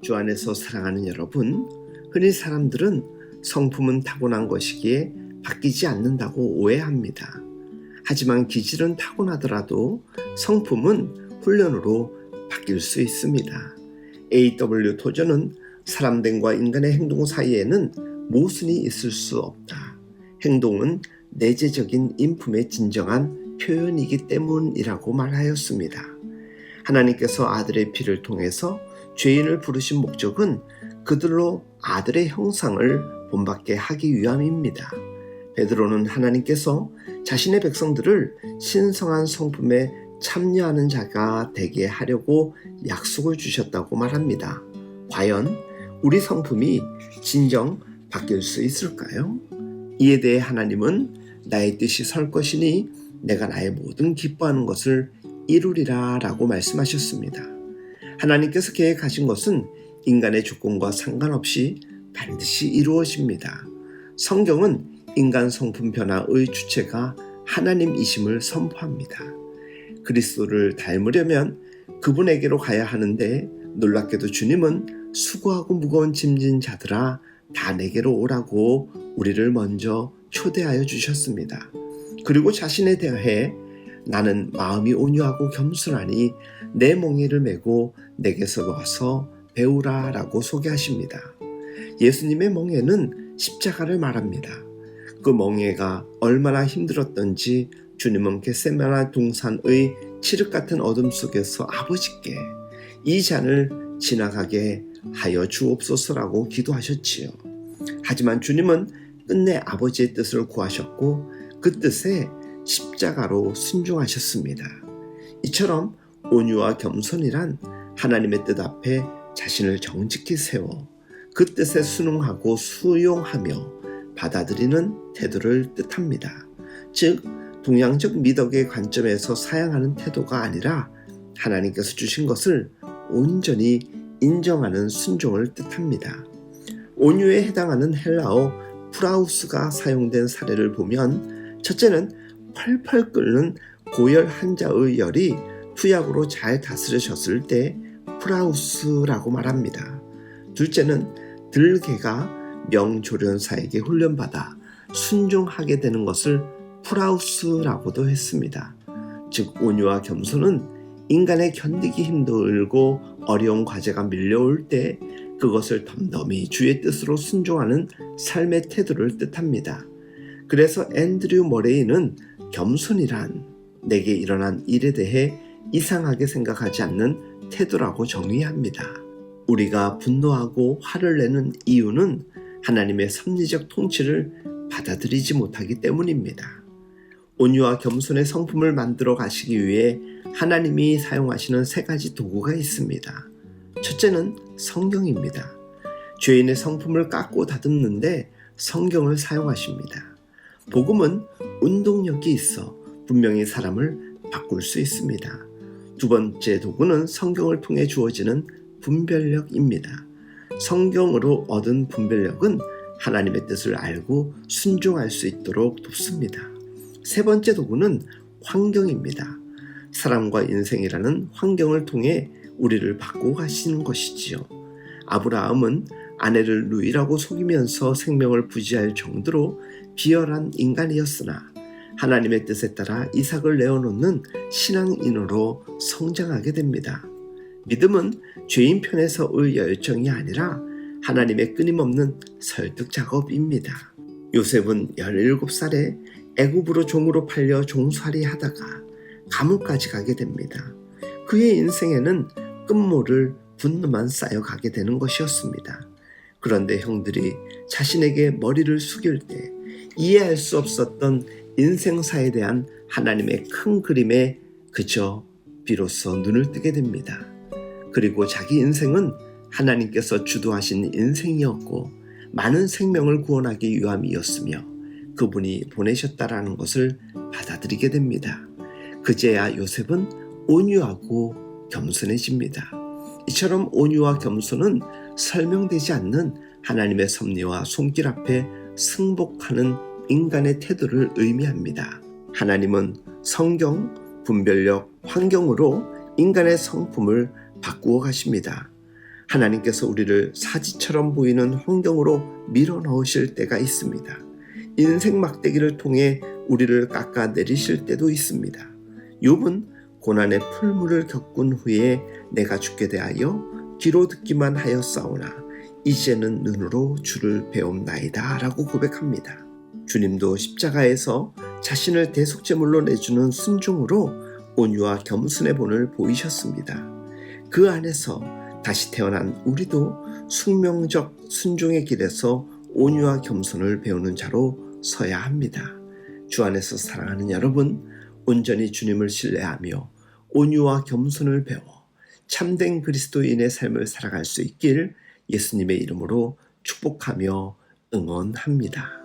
주 안에서 사랑하는 여러분, 흔히 사람들은 성품은 타고난 것이기에 바뀌지 않는다고 오해합니다. 하지만 기질은 타고나더라도 성품은 훈련으로 바뀔 수 있습니다. A.W. 토저는 사람들과 인간의 행동 사이에는 모순이 있을 수 없다. 행동은 내재적인 인품의 진정한 표현이기 때문이라고 말하였습니다. 하나님께서 아들의 피를 통해서 죄인을 부르신 목적은 그들로 아들의 형상을 본받게 하기 위함입니다. 베드로는 하나님께서 자신의 백성들을 신성한 성품에 참여하는 자가 되게 하려고 약속을 주셨다고 말합니다. 과연 우리 성품이 진정 바뀔 수 있을까요? 이에 대해 하나님은 나의 뜻이 설 것이니 내가 나의 모든 기뻐하는 것을 이루리라 라고 말씀하셨습니다. 하나님께서 계획하신 것은 인간의 조건과 상관없이 반드시 이루어집니다. 성경은 인간 성품 변화의 주체가 하나님이심을 선포합니다. 그리스도를 닮으려면 그분에게로 가야 하는데 놀랍게도 주님은 수고하고 무거운 짐진 자들아 다 내게로 오라고 우리를 먼저 초대하여 주셨습니다. 그리고 자신에 대해 나는 마음이 온유하고 겸손하니 내 멍에를 메고 내게서 와서 배우라 라고 소개하십니다. 예수님의 멍에는 십자가를 말합니다. 그 멍에가 얼마나 힘들었던지 주님은 겟세마네 동산의 칠흑 같은 어둠 속에서 아버지께 이 잔을 지나가게 하여 주옵소서라고 기도하셨지요. 하지만 주님은 끝내 아버지의 뜻을 구하셨고 그 뜻에 십자가로 순종하셨습니다. 이처럼 온유와 겸손이란 하나님의 뜻 앞에 자신을 정직히 세워 그 뜻에 순응하고 수용하며 받아들이는 태도를 뜻합니다. 즉 동양적 미덕의 관점에서 사양하는 태도가 아니라 하나님께서 주신 것을 온전히 인정하는 순종을 뜻합니다. 온유에 해당하는 헬라어 프라우스가 사용된 사례를 보면 첫째는 펄펄 끓는 고열 한자의 열이 투약으로 잘 다스려졌을 때 프라우스라고 말합니다. 둘째는 들개가 명조련사에게 훈련받아 순종하게 되는 것을 프라우스라고도 했습니다. 즉 온유와 겸손은 인간의 견디기 힘들고 어려운 과제가 밀려올 때 그것을 덤덤히 주의 뜻으로 순종하는 삶의 태도를 뜻합니다. 그래서 앤드류 머레이는 겸손이란 내게 일어난 일에 대해 이상하게 생각하지 않는 태도라고 정의합니다. 우리가 분노하고 화를 내는 이유는 하나님의 섭리적 통치를 받아들이지 못하기 때문입니다. 온유와 겸손의 성품을 만들어 가시기 위해 하나님이 사용하시는 세 가지 도구가 있습니다. 첫째는 성경입니다. 죄인의 성품을 깎고 다듬는데 성경을 사용하십니다. 복음은 운동력이 있어 분명히 사람을 바꿀 수 있습니다. 두 번째 도구는 성경을 통해 주어지는 분별력입니다. 성경으로 얻은 분별력은 하나님의 뜻을 알고 순종할 수 있도록 돕습니다. 세 번째 도구는 환경입니다. 사람과 인생이라는 환경을 통해 우리를 바꾸어 가시는 것이지요. 아브라함은 아내를 누이라고 속이면서 생명을 부지할 정도로 비열한 인간이었으나 하나님의 뜻에 따라 이삭을 내어놓는 신앙인으로 성장하게 됩니다. 믿음은 죄인 편에서의 열정이 아니라 하나님의 끊임없는 설득 작업입니다. 요셉은 17살에 애굽으로 종으로 팔려 종살이 하다가 감옥까지 가게 됩니다. 그의 인생에는 끝모를 분노만 쌓여가게 되는 것이었습니다. 그런데 형들이 자신에게 머리를 숙일 때 이해할 수 없었던 인생사에 대한 하나님의 큰 그림에 그저 비로소 눈을 뜨게 됩니다. 그리고 자기 인생은 하나님께서 주도하신 인생이었고 많은 생명을 구원하기 위함이었으며 그분이 보내셨다라는 것을 받아들이게 됩니다. 그제야 요셉은 온유하고 겸손해집니다. 이처럼 온유와 겸손은 설명되지 않는 하나님의 섭리와 손길 앞에 승복하는 인간의 태도를 의미합니다. 하나님은 성경, 분별력, 환경으로 인간의 성품을 바꾸어 가십니다. 하나님께서 우리를 사지처럼 보이는 환경으로 밀어 넣으실 때가 있습니다. 인생 막대기를 통해 우리를 깎아내리실 때도 있습니다. 욥은 고난의 풀물을 겪은 후에 내가 죽게 대하여 귀로 듣기만 하였사오나 이제는 눈으로 주를 배움나이다 라고 고백합니다. 주님도 십자가에서 자신을 대속제물로 내주는 순종으로 온유와 겸손의 본을 보이셨습니다. 그 안에서 다시 태어난 우리도 숙명적 순종의 길에서 온유와 겸손을 배우는 자로 서야 합니다. 주 안에서 사랑하는 여러분, 온전히 주님을 신뢰하며 온유와 겸손을 배워 참된 그리스도인의 삶을 살아갈 수 있길 예수님의 이름으로 축복하며 응원합니다.